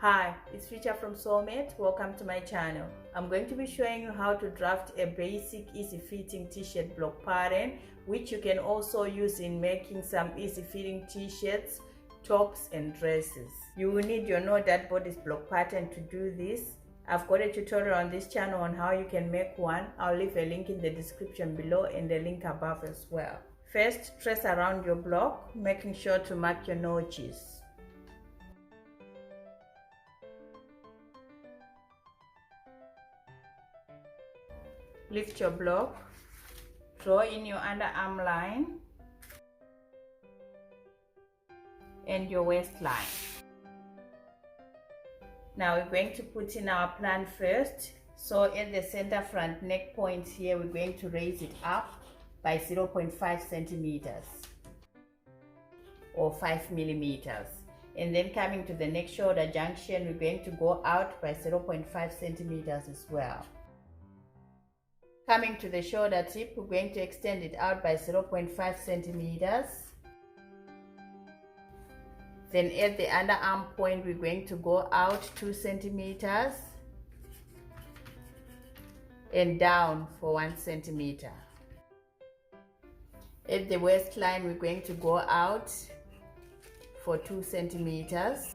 Hi, it's Richa from Sewmate. Welcome to my channel. I'm going to be showing you how to draft a basic easy fitting t-shirt block pattern, which you can also use in making some easy fitting t-shirts, tops and dresses. You will need your no dot bodice block pattern to do this. I've got a tutorial on this channel on how you can make one. I'll leave a link in the description below and the link above as well. First, trace around your block, making sure to mark your notches. Lift your block, draw in your underarm line and your waistline. Now we're going to put in our plan first. So at the center front neck point here, we're going to raise it up by 0.5 centimeters or 5 millimeters. And then coming to the neck shoulder junction, we're going to go out by 0.5 centimeters as well. Coming to the shoulder tip, we're going to extend it out by 0.5 centimeters. Then at the underarm point, we're going to go out 2 centimeters and down for 1 centimeter. At the waistline, we're going to go out for 2 centimeters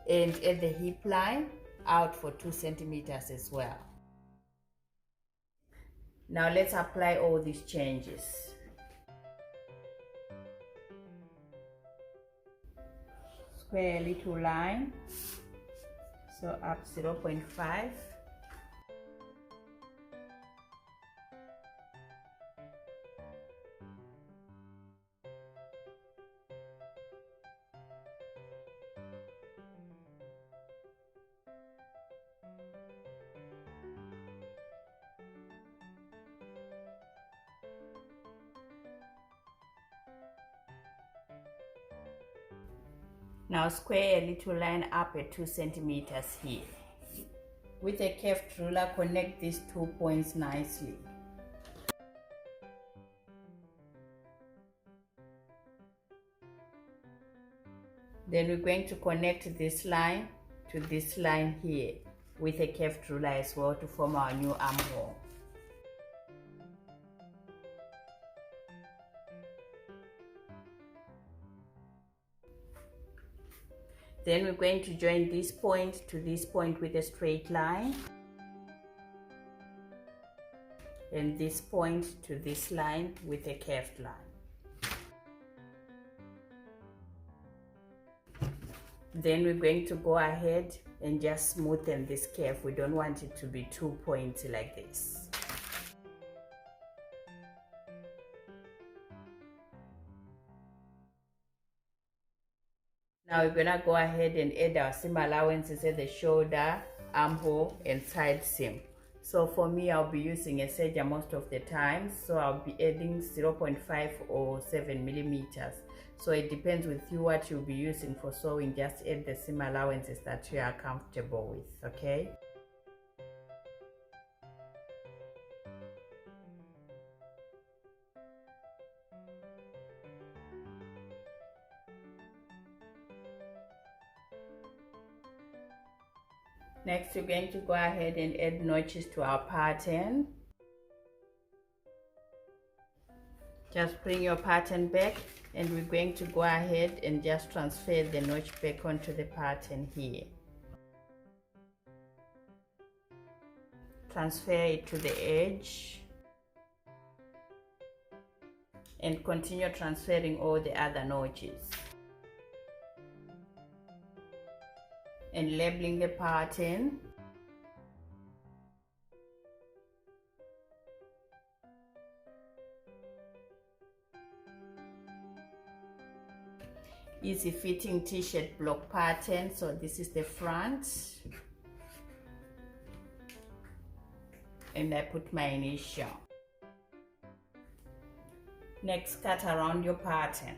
and at the hip line, out for 2 centimeters as well. Now let's apply all these changes. Square a little line, so up 0.5. Now square a little line up at 2 centimeters here. With a curved ruler, connect these 2 points nicely. Then we're going to connect this line to this line here with a curved ruler as well to form our new armhole. Then we're going to join this point to this point with a straight line, and this point to this line with a curved line. Then we're going to go ahead and just smoothen this curve. We don't want it to be too pointy like this. Now we're gonna go ahead and add our seam allowances at the shoulder, armhole and side seam. So for me, I'll be using a serger most of the time, so I'll be adding 0.5 or 7 millimeters. So it depends with you what you'll be using for sewing. Just add the seam allowances that you are comfortable with, okay? Next, we're going to go ahead and add notches to our pattern. Just bring your pattern back and we're going to go ahead and just transfer the notch back onto the pattern here. Transfer it to the edge and continue transferring all the other notches. And labeling the pattern. Easy fitting t-shirt block pattern. So this is the front. And I put my initial. Next, cut around your pattern.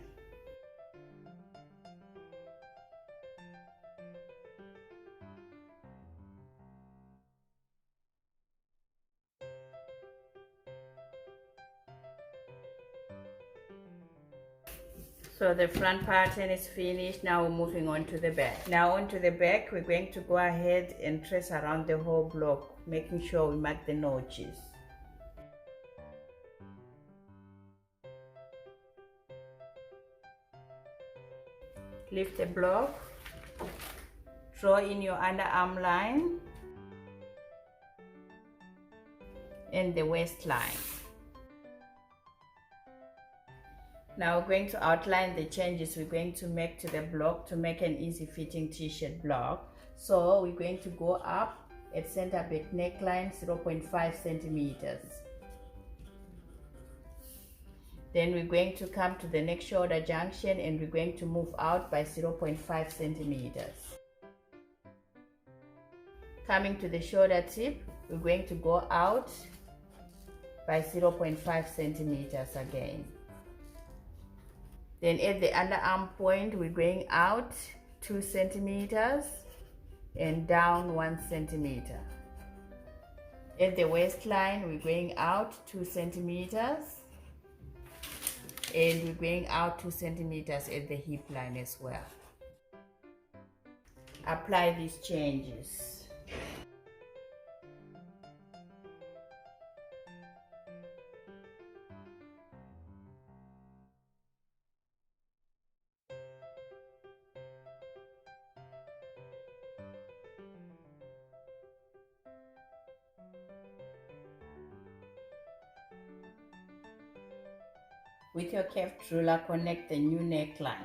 So the front pattern is finished. Now we're moving on to the back. Now onto the back, we're going to go ahead and trace around the whole block, making sure we mark the notches. Lift the block, draw in your underarm line and the waistline. Now we're going to outline the changes we're going to make to the block to make an easy fitting t-shirt block. So we're going to go up at center back neckline 0.5 centimeters. Then we're going to come to the neck shoulder junction and we're going to move out by 0.5 centimeters. Coming to the shoulder tip, we're going to go out by 0.5 centimeters again. Then at the underarm point, we're going out 2 centimeters and down 1 centimeter. At the waistline, we're going out 2 centimeters and we're going out 2 centimeters at the hip line as well. Apply these changes. With your curved ruler, connect the new neckline.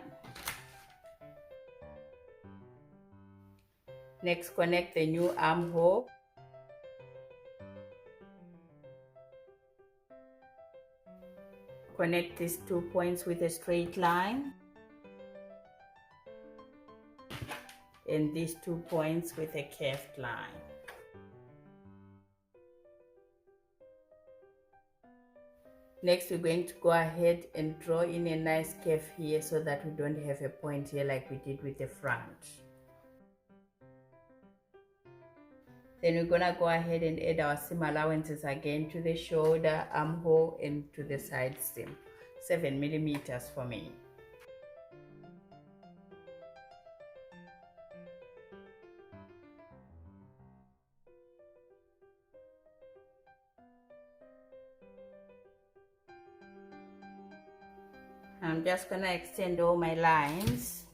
Next, connect the new armhole. Connect these 2 points with a straight line. And these 2 points with a curved line. Next, we're going to go ahead and draw in a nice curve here so that we don't have a point here like we did with the front. Then we're gonna go ahead and add our seam allowances again to the shoulder, armhole, and to the side seam. 7 millimeters for me. I'm just gonna extend all my lines.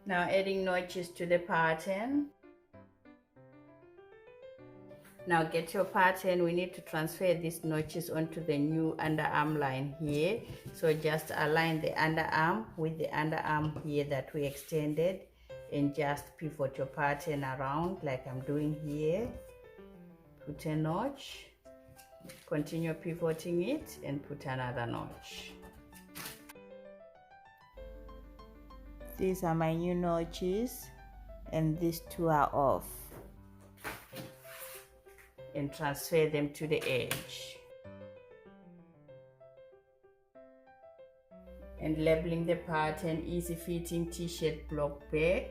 Now adding notches to the pattern. Now get your pattern, we need to transfer these notches onto the new underarm line here. So just align the underarm with the underarm here that we extended and just pivot your pattern around like I'm doing here. Put a notch. Continue pivoting it and put another notch. These are my new notches and these 2 are off. And transfer them to the edge. And labeling the pattern easy fitting t-shirt block back.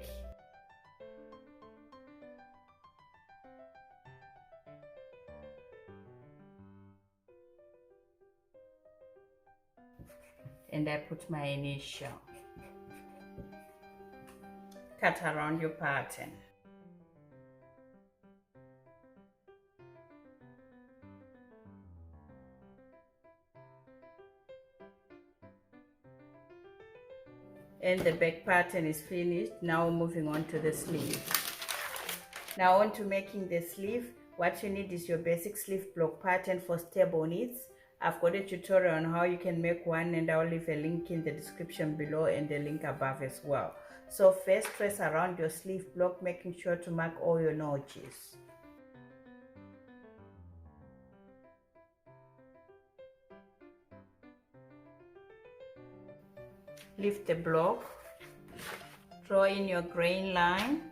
And I put my initial. Cut around your pattern. And the back pattern is finished. Now moving on to the sleeve. Now on to making the sleeve. What you need is your basic sleeve block pattern for stable knits. I've got a tutorial on how you can make one and I'll leave a link in the description below and the link above as well. So first trace around your sleeve block, making sure to mark all your notches. Lift the block, draw in your grain line.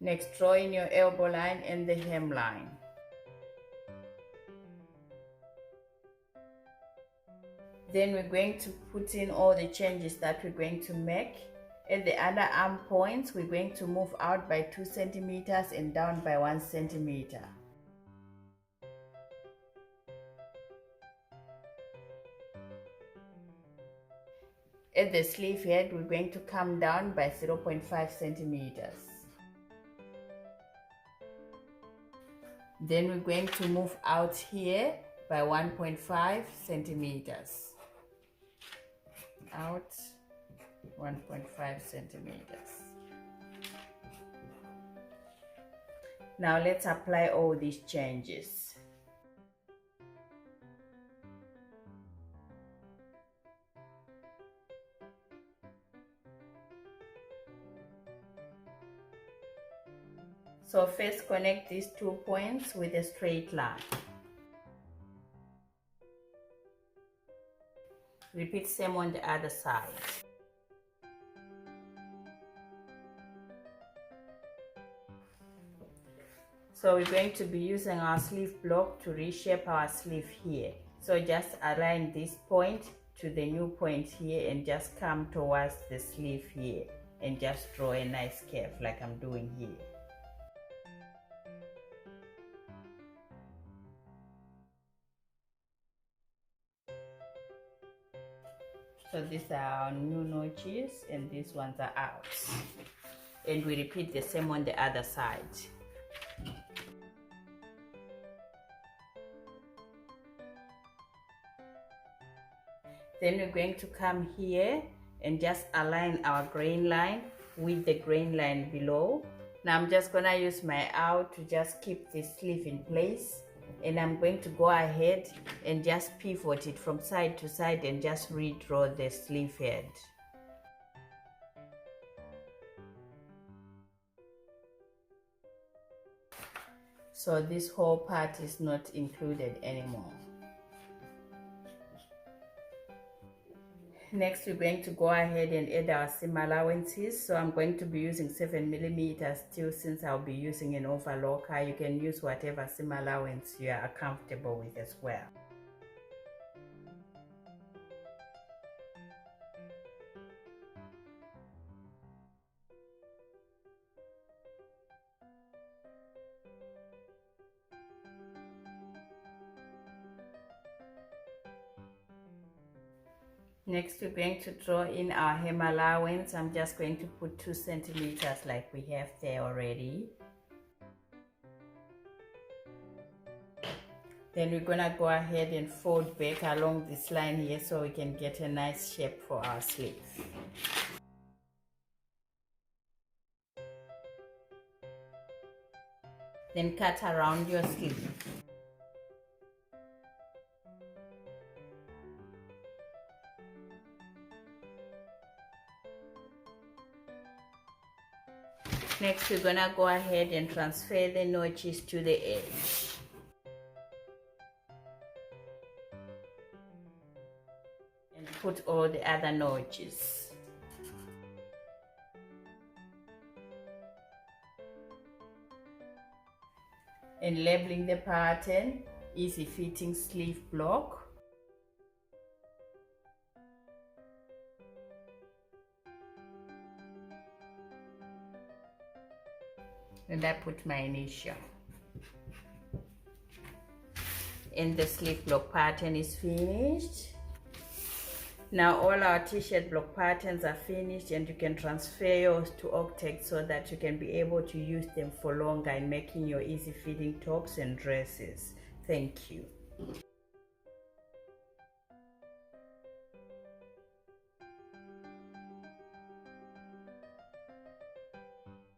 Next, draw in your elbow line and the hem line. Then we're going to put in all the changes that we're going to make At the under arm points, we're going to move out by 2 centimeters and down by 1 centimeter. At the sleeve head, we're going to come down by 0.5 centimeters. Then we're going to move out here by 1.5 centimeters. Out 1.5 centimeters. Now let's apply all these changes. So first connect these 2 points with a straight line. Repeat same on the other side. So we're going to be using our sleeve block to reshape our sleeve here. So just align this point to the new point here and just come towards the sleeve here and just draw a nice curve like I'm doing here. So these are our new notches and these ones are out. And we repeat the same on the other side. Then we're going to come here and just align our grain line with the grain line below. Now I'm just gonna use my awl to just keep this sleeve in place. And I'm going to go ahead and just pivot it from side to side and just redraw the sleeve head. So this whole part is not included anymore. Next, we're going to go ahead and add our seam allowances. So I'm going to be using 7mm steel since I'll be using an overlocker. You can use whatever seam allowance you are comfortable with as well. Next, we're going to draw in our hem allowance. I'm just going to put 2 centimeters like we have there already. Then we're gonna go ahead and fold back along this line here so we can get a nice shape for our sleeve. Then cut around your sleeve. Next, we're gonna go ahead and transfer the notches to the edge. And put all the other notches. And labeling the pattern, easy fitting sleeve block. And I put my initial. And the sleeve block pattern is finished. Now all our t-shirt block patterns are finished and you can transfer yours to Octag so that you can be able to use them for longer in making your easy fitting tops and dresses. Thank you.